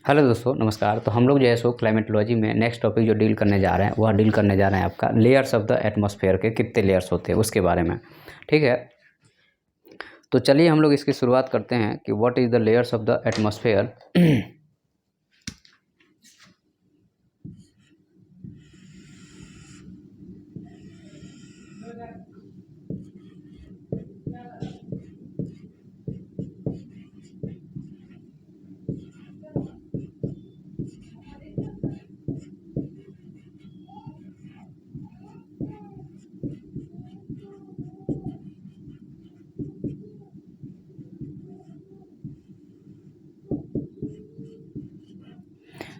Hello दोस्तों, नमस्कार। तो हम लोग जो है सो क्लाइमेटोलॉजी में नेक्स्ट टॉपिक जो डील करने जा रहे हैं वह डील करने जा रहे हैं आपका लेयर्स ऑफ द एटमॉस्फेयर के कितने लेयर्स होते हैं उसके बारे में। ठीक है, तो चलिए हम लोग इसकी शुरुआत करते हैं कि what is the layers of the atmosphere.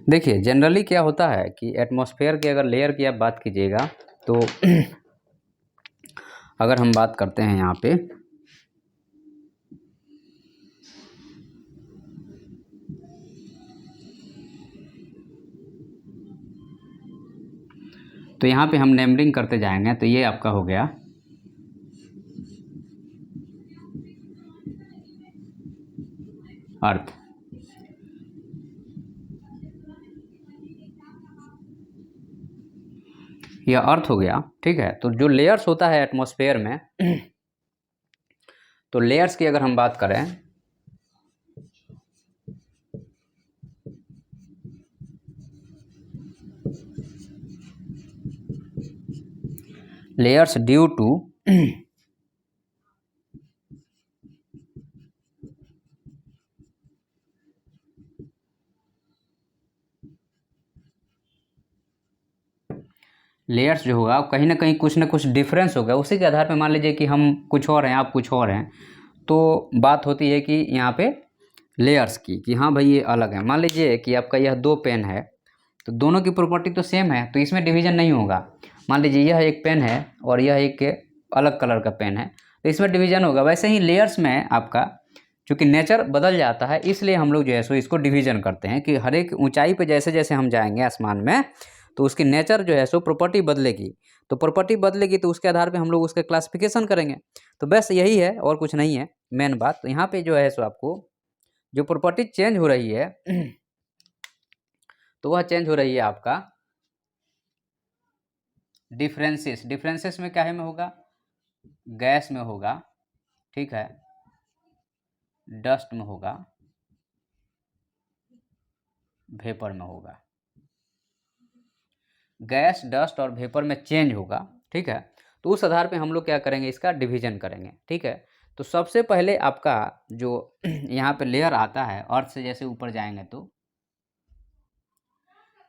देखिए, जनरली क्या होता है कि एटमॉस्फेयर के अगर लेयर की आप बात कीजिएगा तो अगर हम बात करते हैं यहाँ पे, तो यहाँ पे हम नेमरिंग करते जाएंगे। तो ये आपका हो गया अर्थ, यह अर्थ हो गया। ठीक है, तो जो लेयर्स होता है एटमॉस्फेयर में, तो लेयर्स की अगर हम बात करें लेयर्स ड्यू टू लेयर्स जो होगा कहीं ना कुछ डिफरेंस होगा। उसी के आधार पे मान लीजिए कि हम कुछ और हैं, आप कुछ और हैं, तो बात होती है कि यहाँ पे लेयर्स की कि हाँ भाई ये अलग है। मान लीजिए कि आपका यह दो पेन है, तो दोनों की प्रॉपर्टी तो सेम है, तो इसमें डिवीजन नहीं होगा। मान लीजिए यह एक पेन है और यह एक अलग कलर का पेन है, तो इसमें डिवीजन होगा। वैसे ही लेयर्स में आपका चूँकि नेचर बदल जाता है, इसलिए हम लोग जो है सो इसको डिवीजन करते हैं कि हर एक ऊंचाई पे जैसे जैसे हम जाएंगे आसमान में, तो उसकी नेचर जो है सो प्रॉपर्टी बदलेगी। तो प्रॉपर्टी बदलेगी तो उसके आधार पे हम लोग उसका क्लासिफिकेशन करेंगे। तो बस यही है और कुछ नहीं है मेन बात। तो यहाँ पे जो है सो आपको जो प्रॉपर्टी चेंज हो रही है तो वह चेंज हो रही है आपका डिफरेंसेस। डिफरेंसेस में क्या है में होगा, गैस में होगा, ठीक है, डस्ट में होगा, वेपर में होगा। गैस, डस्ट और वेपर में चेंज होगा। ठीक है, तो उस आधार पे हम लोग क्या करेंगे, इसका डिवीजन करेंगे। ठीक है, तो सबसे पहले आपका जो यहाँ पे लेयर आता है अर्थ से जैसे ऊपर जाएंगे तो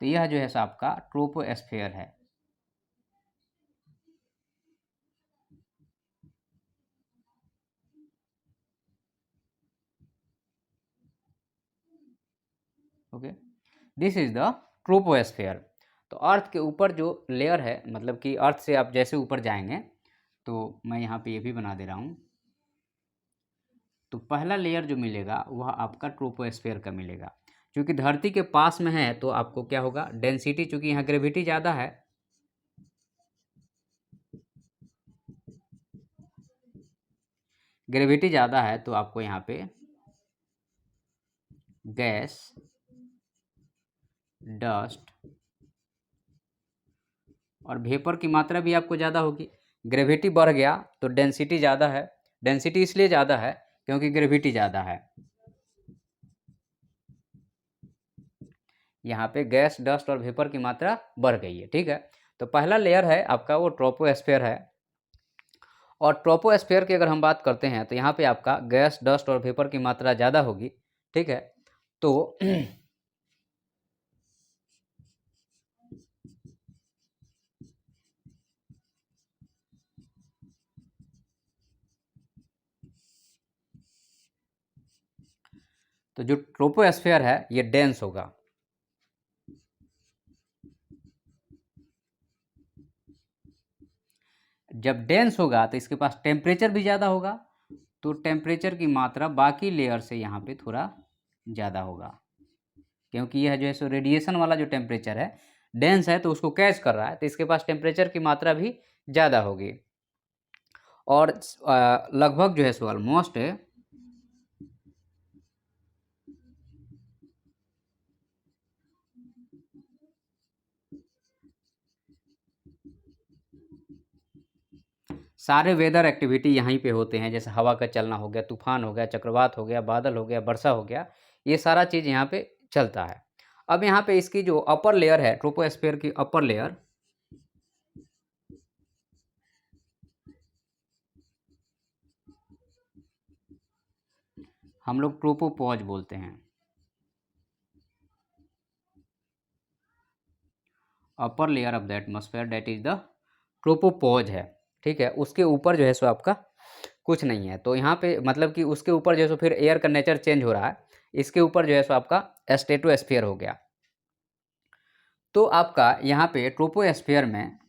यह जो है सो आपका ट्रोपोस्फेयर है। Okay, this is the troposphere. तो अर्थ के ऊपर जो लेयर है, मतलब कि अर्थ से आप जैसे ऊपर जाएंगे, तो मैं यहाँ पे ये भी बना दे रहा हूँ। तो पहला लेयर जो मिलेगा वह आपका ट्रोपोस्फेयर का मिलेगा। क्योंकि धरती के पास में है तो आपको क्या होगा, डेंसिटी, चूंकि यहाँ ग्रेविटी ज़्यादा है, ग्रेविटी ज़्यादा है तो आपको यहाँ पे गैस, डस्ट और वेपर की मात्रा भी आपको ज़्यादा होगी। ग्रेविटी बढ़ गया तो डेंसिटी ज़्यादा है। डेंसिटी इसलिए ज़्यादा है क्योंकि ग्रेविटी ज़्यादा है। यहाँ पे गैस, डस्ट और वेपर की मात्रा बढ़ गई है। ठीक है, तो पहला लेयर है आपका वो ट्रोपोस्फेयर है। और ट्रोपोस्फेयर की अगर हम बात करते हैं तो यहाँ पे आपका गैस, डस्ट और वेपर की मात्रा ज़्यादा होगी। ठीक है, तो तो जो ट्रोपोस्फेयर है ये डेंस होगा। जब डेंस होगा तो इसके पास टेम्परेचर भी ज़्यादा होगा, तो टेम्परेचर की मात्रा बाकी लेयर से यहाँ पे थोड़ा ज़्यादा होगा। क्योंकि यह जो है सो रेडिएशन वाला जो टेम्परेचर है, डेंस है तो उसको कैच कर रहा है, तो इसके पास टेम्परेचर की मात्रा भी ज़्यादा होगी। और लगभग जो है सो ऑलमोस्ट सारे वेदर एक्टिविटी यहीं पे होते हैं, जैसे हवा का चलना हो गया, तूफान हो गया, चक्रवात हो गया, बादल हो गया, वर्षा हो गया, ये सारा चीज़ यहाँ पे चलता है। अब यहाँ पे इसकी जो अपर लेयर है, ट्रोपोस्फेयर की अपर लेयर, हम लोग ट्रोपोपॉज बोलते हैं। Upper layer of the atmosphere that is the tropopause है, ठीक है। उसके ऊपर जो है सो आपका कुछ नहीं है। तो यहाँ पे मतलब कि उसके ऊपर जो है सो फिर एयर का नेचर चेंज हो रहा है, इसके ऊपर जो है सो आपका स्ट्रेटोस्फीयर हो गया। तो आपका यहाँ पे ट्रोपोस्फीयर में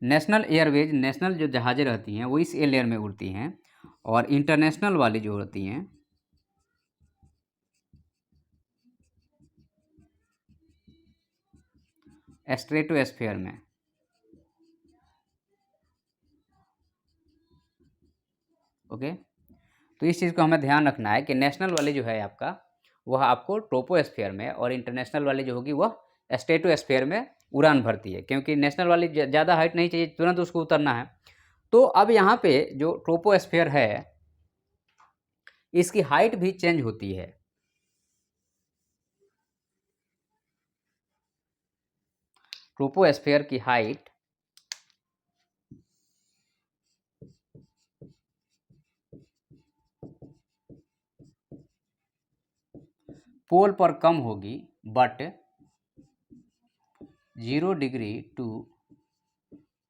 नेशनल एयरवेज, नेशनल जो जहाज़ें रहती हैं वो इस एयर में उड़ती हैं, और इंटरनेशनल वाली जो होती हैं स्ट्रेटोस्फीयर में। ओके, तो इस चीज़ को हमें ध्यान रखना है कि नेशनल वाली जो है आपका, वह आपको ट्रोपोस्फीयर में, और इंटरनेशनल वाली जो होगी वह स्ट्रेटोस्फीयर में उड़ान भरती है, क्योंकि नेशनल वाली ज़्यादा हाइट नहीं चाहिए, तुरंत उसको उतरना है। तो अब यहाँ पे जो ट्रोपोस्फीयर है, इसकी हाइट भी चेंज होती है। ट्रोपोस्फीयर की हाइट पोल पर कम होगी, बट 0 डिग्री टू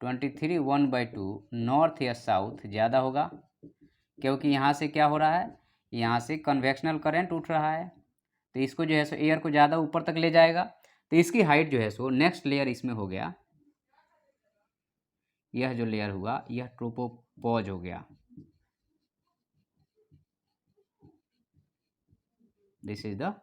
23 1/2 नॉर्थ या साउथ ज़्यादा होगा, क्योंकि यहाँ से क्या हो रहा है, यहाँ से कन्वेक्शनल करंट उठ रहा है, तो इसको जो है सो एयर को ज़्यादा ऊपर तक ले जाएगा। तो इसकी हाइट जो है सो नेक्स्ट लेयर इसमें हो गया, यह जो लेयर हुआ यह ट्रोपोपॉज हो गया। दिस इज द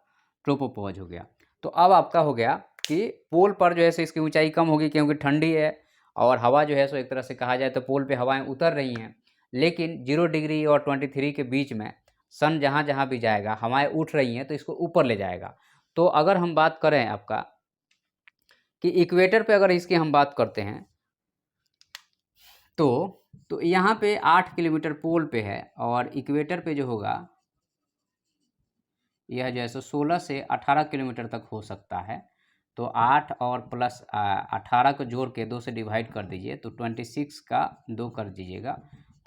ट्रोपोपॉज हो गया। तो अब आपका हो गया कि पोल पर जो है सो इसकी ऊंचाई कम होगी, क्योंकि ठंडी है, और हवा जो है सो एक तरह से कहा जाए तो पोल पे हवाएं उतर रही हैं, लेकिन 0 डिग्री और 23 के बीच में सन जहाँ जहाँ भी जाएगा हवाएं उठ रही हैं, तो इसको ऊपर ले जाएगा। तो अगर हम बात करें आपका कि इक्वेटर पे अगर इसकी हम बात करते हैं, तो यहाँ पे 8 किलोमीटर पोल पे है, और इक्वेटर पे जो होगा यह जो है सो 16 से 18 किलोमीटर तक हो सकता है। तो 8 और प्लस 18 को जोड़ के 2 से डिवाइड कर दीजिए, तो 26 का 2 कर दीजिएगा,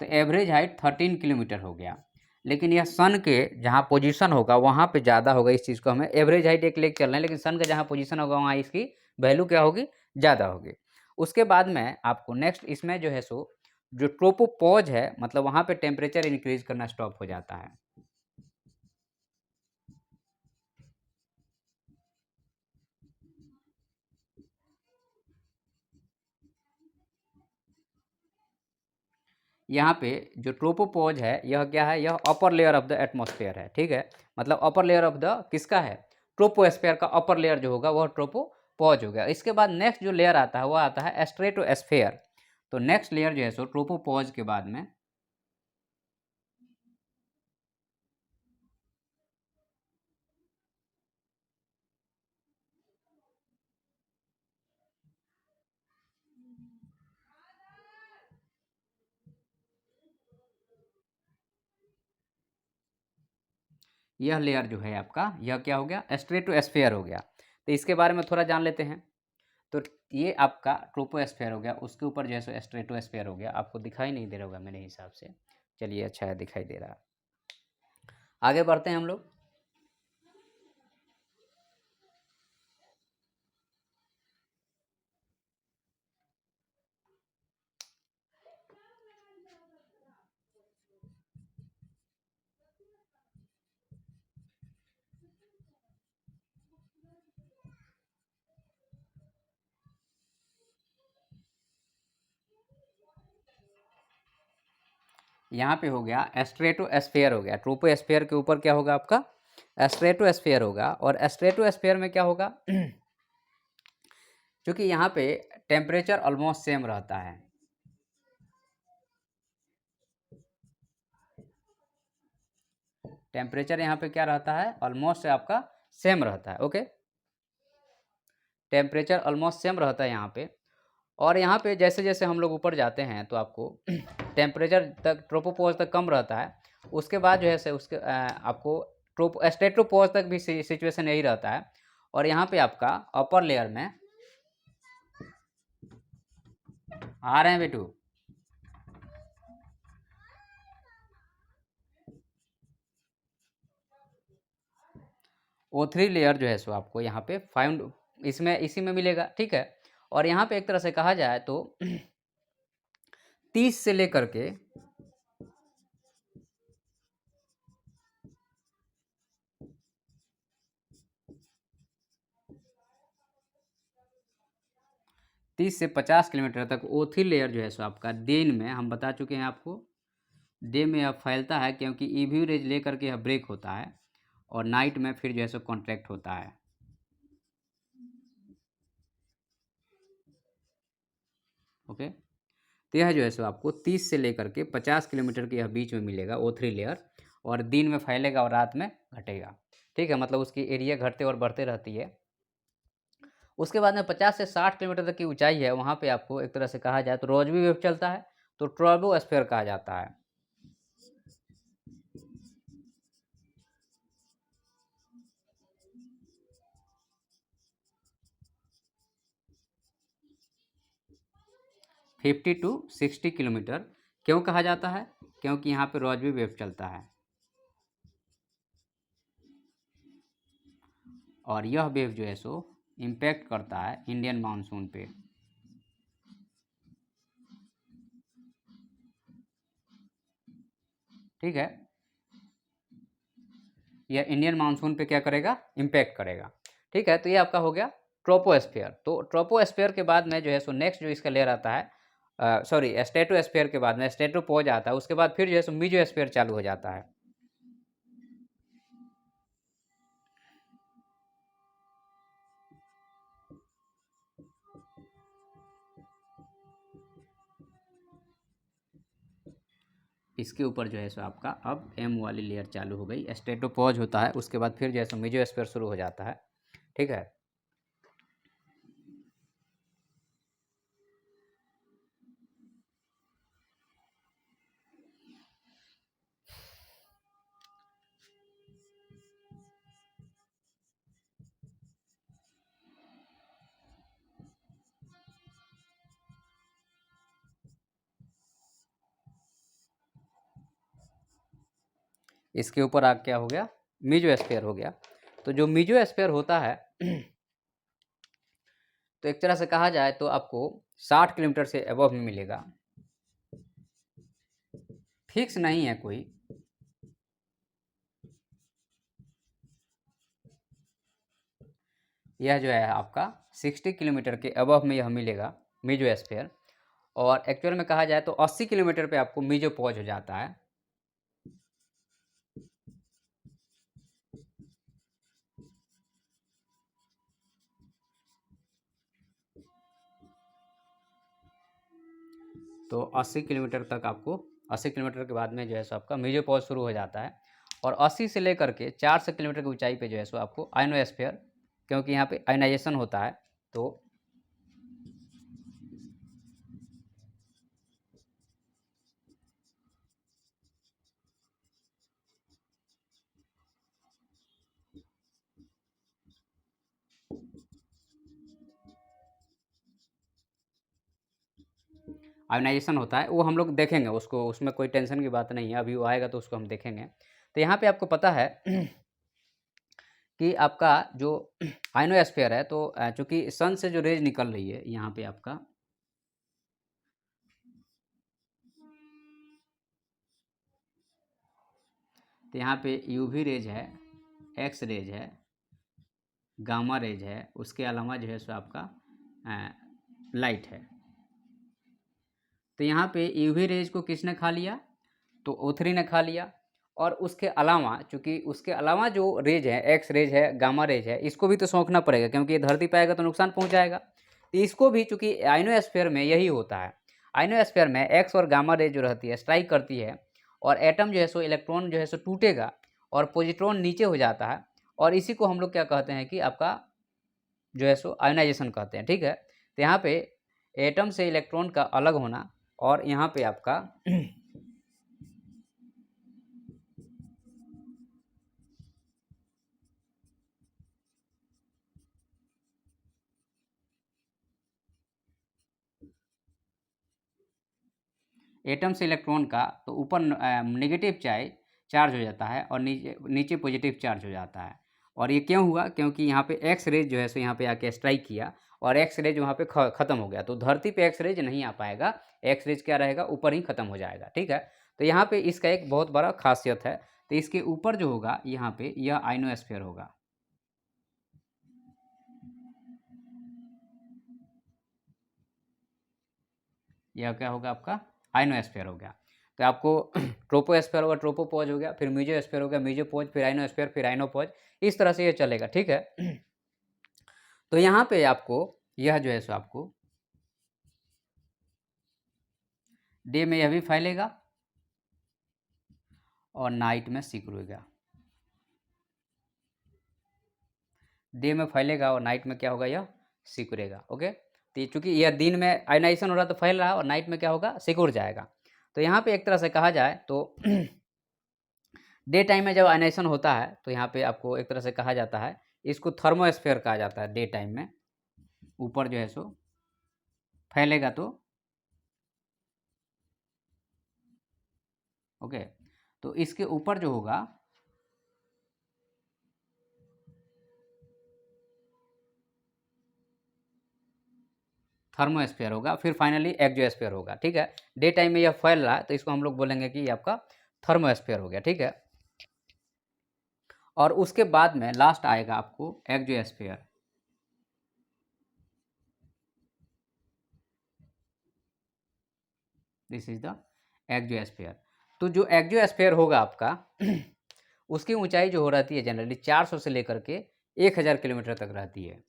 तो एवरेज हाइट 13 किलोमीटर हो गया। लेकिन यह सन के जहाँ पोजीशन होगा वहाँ पे ज़्यादा होगा, इस चीज़ को हमें एवरेज हाइट एक लेके चल रहे हैं, लेकिन सन का जहाँ पोजीशन होगा वहाँ इसकी वैल्यू क्या होगी, ज़्यादा होगी। उसके बाद में आपको नेक्स्ट इसमें जो है सो जो ट्रोपोपॉज है, मतलब वहाँ पे टेम्परेचर इंक्रीज करना स्टॉप हो जाता है। यहाँ पे जो ट्रोपोपॉज है यह क्या है, यह upper layer of the atmosphere है, ठीक है। मतलब अपर लेयर ऑफ द किसका है, ट्रोपोस्फेयर का अपर लेयर जो होगा वह ट्रोपोपॉज हो गया। इसके बाद नेक्स्ट जो लेयर आता है वह आता है स्ट्रेटोस्फेयर। तो नेक्स्ट लेयर जो है सो ट्रोपोपॉज के बाद में यह लेयर जो है आपका, यह क्या हो गया, स्ट्रेटोस्फेयर हो गया। तो इसके बारे में थोड़ा जान लेते हैं। तो ये आपका ट्रोपोस्फेयर हो गया, उसके ऊपर जो है सो स्ट्रेटोस्फेयर हो गया। आपको दिखाई नहीं दे रहा होगा मेरे हिसाब से, चलिए अच्छा है, दिखाई दे रहा है। आगे बढ़ते हैं हम लोग। यहाँ पे हो गया स्ट्रेटोस्फेयर हो गया, ट्रोपोस्फेयर के ऊपर क्या होगा आपका, स्ट्रेटोस्फेयर होगा। और स्ट्रेटोस्फेयर में क्या होगा क्योंकि यहाँ पे टेम्परेचर ऑलमोस्ट सेम रहता है, टेम्परेचर यहाँ पे क्या रहता है, ऑलमोस्ट आपका सेम रहता है। ओके, टेम्परेचर ऑलमोस्ट सेम रहता है यहाँ पे। और यहाँ पे जैसे जैसे हम लोग ऊपर जाते हैं तो आपको टेम्परेचर तक ट्रोपोपॉज तक कम रहता है, उसके बाद जो है से उसके आपको स्ट्रेटोपॉज तक भी सिचुएशन यही रहता है। और यहाँ पे आपका अपर लेयर में आ रहे हैं बेटू, O3 लेयर जो है सो आपको यहाँ पे फाइंड इसमें इसी में मिलेगा, ठीक है। और यहाँ पे एक तरह से कहा जाए तो 30 से लेकर के 30 से 50 किलोमीटर तक O3 लेयर जो है सो आपका दिन में, हम बता चुके हैं आपको, डे में यह फैलता है क्योंकि ईवी रेज लेकर के यह ब्रेक होता है, और नाइट में फिर जो है सो कॉन्ट्रैक्ट होता है। ओके, तो यह जो है सो आपको 30 से लेकर के 50 किलोमीटर के यह बीच में मिलेगा O3 लेयर, और दिन में फैलेगा और रात में घटेगा, ठीक है। मतलब उसकी एरिया घटते और बढ़ते रहती है। उसके बाद में 50 से 60 किलोमीटर तक की ऊंचाई है, वहाँ पे आपको एक तरह से कहा जाए तो रोजबी वेव चलता है, तो ट्रोपोस्फीयर कहा जाता है। फिफ्टी टू 60 किलोमीटर क्यों कहा जाता है, क्योंकि यहाँ पे रोजबी वेव चलता है, और यह वेव जो है सो इम्पैक्ट करता है इंडियन मानसून पे। ठीक है, यह इंडियन मानसून पे क्या करेगा, इम्पैक्ट करेगा। ठीक है, तो ये आपका हो गया ट्रोपोस्फीयर। तो ट्रोपोस्फीयर के बाद में जो है सो नेक्स्ट जो इसका लेयर आता है, सॉरी स्ट्रेटोस्फीयर के बाद में स्ट्रेटोपोज आता है, उसके बाद फिर जो है सो मीजोस्फीयर चालू हो जाता है। इसके ऊपर जो है सो आपका अब एम वाली लेयर चालू हो गई, स्ट्रेटोपोज होता है, उसके बाद फिर जो है सो मीजोस्फीयर शुरू हो जाता है। ठीक है, इसके ऊपर आग क्या हो गया, मीजोस्फीयर हो गया। तो जो मीजोस्फीयर होता है तो एक तरह से कहा जाए तो आपको 60 किलोमीटर से अबव में मिलेगा, फिक्स नहीं है कोई। यह जो है आपका 60 किलोमीटर के अबव में यह मिलेगा मीजोस्फीयर, और एक्चुअल में कहा जाए तो 80 किलोमीटर पे आपको मीजोपॉज हो जाता है। तो 80 किलोमीटर तक आपको, 80 किलोमीटर के बाद में जो है सो आपका मीजोपॉज शुरू हो जाता है, और 80 से लेकर के 400 किलोमीटर की ऊंचाई पे जो है सो आपको आयनोस्फीयर, क्योंकि यहाँ पे आयनाइजेशन होता है। तो आयोनाइजेशन होता है, वो हम लोग देखेंगे उसको, उसमें कोई टेंशन की बात नहीं है, अभी वो आएगा तो उसको हम देखेंगे। तो यहाँ पे आपको पता है कि आपका जो आयनोस्फीयर है, तो चूंकि सन से जो रेज निकल रही है यहाँ पे आपका, तो यहाँ पे यूवी रेज है, एक्स रेज है, गामा रेज है, उसके अलावा जो है सो आपका लाइट है। तो यहाँ पे यूवी रेज को किसने खा लिया, तो O3 ने खा लिया। और उसके अलावा, चूंकि उसके अलावा जो रेज है, एक्स रेज है, गामा रेज है, इसको भी तो सोखना पड़ेगा, क्योंकि ये धरती पे आएगा तो नुकसान पहुंचाएगा। तो इसको भी, चूंकि आयनोस्फीयर में यही होता है, आयनोस्फीयर में एक्स और गामा रेज जो रहती है स्ट्राइक करती है, और एटम जो है सो, इलेक्ट्रॉन जो है सो टूटेगा, और पॉजिट्रॉन नीचे हो जाता है, और इसी को हम लोग क्या कहते हैं कि आपका जो है सो आयोनाइजेशन कहते हैं। ठीक है, तो यहाँ पे एटम से इलेक्ट्रॉन का अलग होना, और यहाँ पे आपका एटम से इलेक्ट्रॉन का तो ऊपर नेगेटिव चार्ज हो जाता है, और नीचे नीचे पॉजिटिव चार्ज हो जाता है। और ये क्यों हुआ? क्योंकि यहाँ पे एक्स रेज जो है सो यहाँ पे आके स्ट्राइक किया, और एक्स रेज वहाँ पे ख़त्म हो गया। तो धरती पे एक्स रेज नहीं आ पाएगा, एक्स रेज क्या रहेगा, ऊपर ही ख़त्म हो जाएगा। ठीक है, तो यहाँ पे इसका एक बहुत बड़ा खासियत है। तो इसके ऊपर जो होगा यहाँ पे यह आइनोस्फीयर होगा। यह क्या होगा? आपका आइनोस्फीयर हो गया। तो आपको ट्रोपोस्फीयर होगा, ट्रोपोपॉज हो गया, फिर मेसोस्फीयर हो गया, मेसोपॉज, फिर आइनोस्फीयर, फिर आइनोपॉज, इस तरह से ये चलेगा। ठीक है, तो यहाँ पे आपको यह जो है सो आपको डे में यह भी फैलेगा और नाइट में सिकुड़ेगा। डे में फैलेगा और नाइट में क्या होगा? यह सिकुड़ेगा। ओके, तो चूंकि यह दिन में आयनाइजेशन हो रहा है तो फैल रहा है, और नाइट में क्या होगा? सिकुड़ जाएगा। तो यहाँ पे एक तरह से कहा जाए तो डे टाइम में जब आयनाइजेशन होता है तो यहाँ पे आपको एक तरह से कहा जाता है, इसको थर्मोस्फीयर कहा जाता है। डे टाइम में ऊपर जो है सो फैलेगा तो ओके, तो इसके ऊपर जो होगा थर्मोस्फीयर होगा, फिर फाइनली एक्सोस्फीयर होगा। ठीक है, डे टाइम में यह फैल रहा है तो इसको हम लोग बोलेंगे कि ये आपका थर्मोस्फीयर हो गया। ठीक है, और उसके बाद में लास्ट आएगा आपको exosphere. This is the exosphere. तो जो एक्सोस्फीयर होगा आपका उसकी ऊंचाई जो हो रहती है जनरली 400 से लेकर के 1000 किलोमीटर तक रहती है।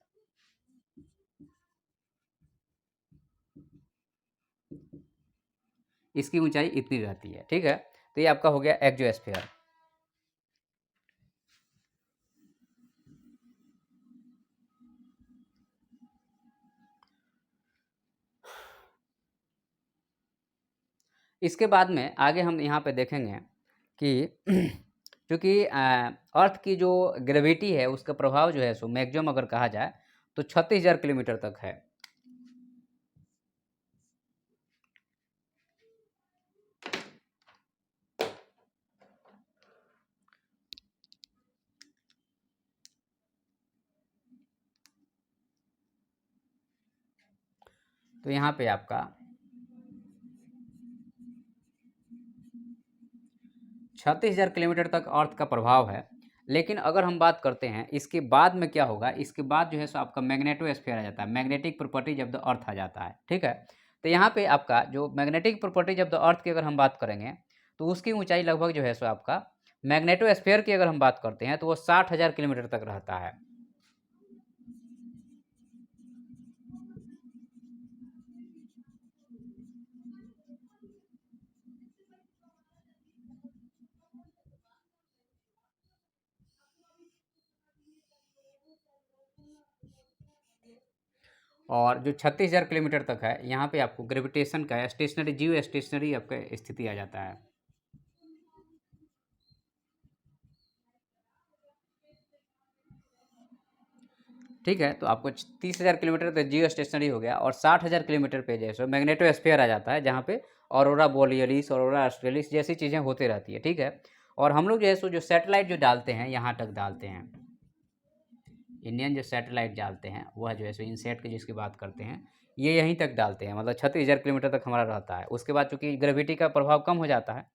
इसकी ऊंचाई इतनी रहती है। ठीक है, तो ये आपका हो गया एक्सोस्फीयर। इसके बाद में आगे हम यहाँ पे देखेंगे कि क्योंकि अर्थ की जो ग्रेविटी है उसका प्रभाव जो है सो मैक्सिमम अगर कहा जाए तो 36,000 किलोमीटर तक है। तो यहाँ पे आपका 36,000 किलोमीटर तक अर्थ का प्रभाव है। लेकिन अगर हम बात करते हैं इसके बाद में क्या होगा, इसके बाद जो है सो आपका मैग्नेटोस्फीयर आ जाता है, magnetic properties of the earth आ जाता है। ठीक है, तो यहाँ पे आपका जो magnetic properties of the earth की अगर हम बात करेंगे तो उसकी ऊंचाई लगभग जो है सो आपका मैग्नेटोस्फीयर की अगर हम बात करते हैं तो वो 60,000 किलोमीटर तक रहता है। और जो 36,000 किलोमीटर तक है यहाँ पे आपको ग्रेविटेशन का स्टेशनरी, जियो स्टेशनरी आपका स्थिति आ जाता है। ठीक है, तो आपको 30,000 किलोमीटर तो जियो स्टेशनरी हो गया, और 60,000 किलोमीटर पे जैसे मैग्नेटोस्फीयर आ जाता है जहाँ पे ऑरोरा बोरियलिस, ऑरोरा ऑस्ट्रेलिस जैसी चीज़ें होती रहती है। ठीक है, और हम लोग जो है सो जो सैटेलाइट जो डालते हैं यहाँ तक डालते हैं, इंडियन जो सैटेलाइट डालते हैं वह जो है सो इनसेट की जिसकी बात करते हैं ये यहीं तक डालते हैं, मतलब 36,000 किलोमीटर तक हमारा रहता है। उसके बाद चूँकि ग्रेविटी का प्रभाव कम हो जाता है।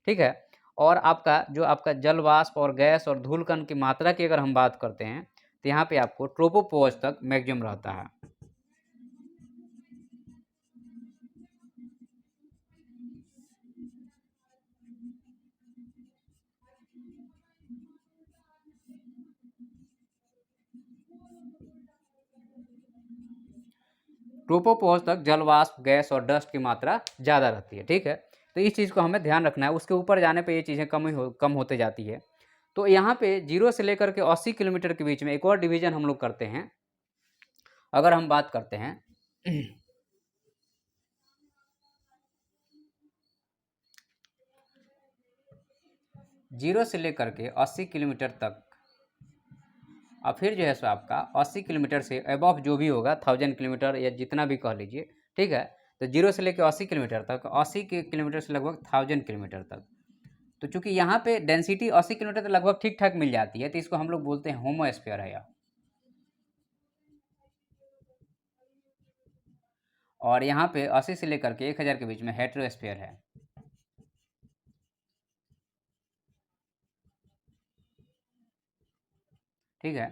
ठीक है, और आपका जो आपका जल वाष्प और गैस और धूल कण की मात्रा की अगर हम बात करते हैं तो यहाँ पे आपको ट्रोपोपॉज तक मैक्सिमम रहता है। ट्रोपोपॉज तक जल वाष्प, गैस और डस्ट की मात्रा ज़्यादा रहती है। ठीक है, तो इस चीज़ को हमें ध्यान रखना है। उसके ऊपर जाने पे ये चीज़ें कम होते जाती है। तो यहाँ पे 0 से लेकर के 80 किलोमीटर के बीच में एक और डिवीजन हम लोग करते हैं। अगर हम बात करते हैं 0 से लेकर के 80 किलोमीटर तक, और फिर जो है सो आपका 80 किलोमीटर से अबव जो भी होगा 1000 किलोमीटर या जितना भी कह लीजिए, ठीक है। तो 0 से लेकर 80 किलोमीटर तक, 80 किलोमीटर से लगभग 1000 किलोमीटर तक। तो चूंकि यहाँ पे डेंसिटी 80 किलोमीटर तक लगभग ठीक ठाक मिल जाती है, तो इसको हम लोग बोलते हैं होमोस्फीयर है यह। और यहाँ पे 80 से लेकर के 1000 के बीच में हेट्रोस्फीयर है। ठीक है,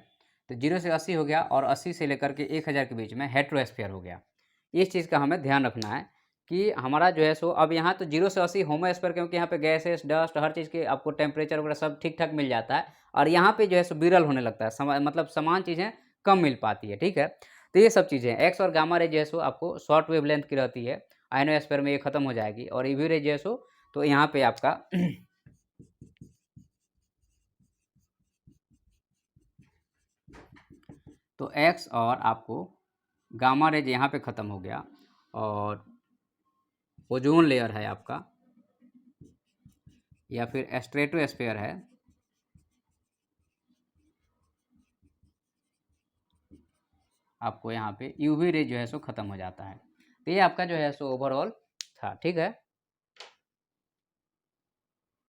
तो 0 से 80 हो गया और 80 से लेकर के 1000 के बीच में हेट्रोस्फीयर हो गया। इस चीज़ का हमें ध्यान रखना है कि हमारा जो है सो अब यहाँ तो 0 से 80 होमोस्फीयर, क्योंकि यहाँ पे गैसेस, डस्ट, हर चीज़ के आपको टेम्परेचर वगैरह सब ठीक ठाक मिल जाता है, और यहाँ पे जो है सो विरल होने लगता है, मतलब समान चीज़ें कम मिल पाती है। ठीक है, तो ये सब चीज़ें एक्स और गामा रे जो है सो आपको शॉर्ट वेव लेंथ की रहती है, आयनोस्फीयर में ये खत्म हो जाएगी, और ईवी रे जो है सो तो यहाँ पे आपका तो एक्स और आपको गामा रेज यहाँ पे ख़त्म हो गया, और ओजोन लेयर है आपका या फिर स्ट्रेटोस्फीयर है, आपको यहाँ पे यूवी रे जो है सो ख़त्म हो जाता है। तो ये आपका जो है सो ओवरऑल था। ठीक है।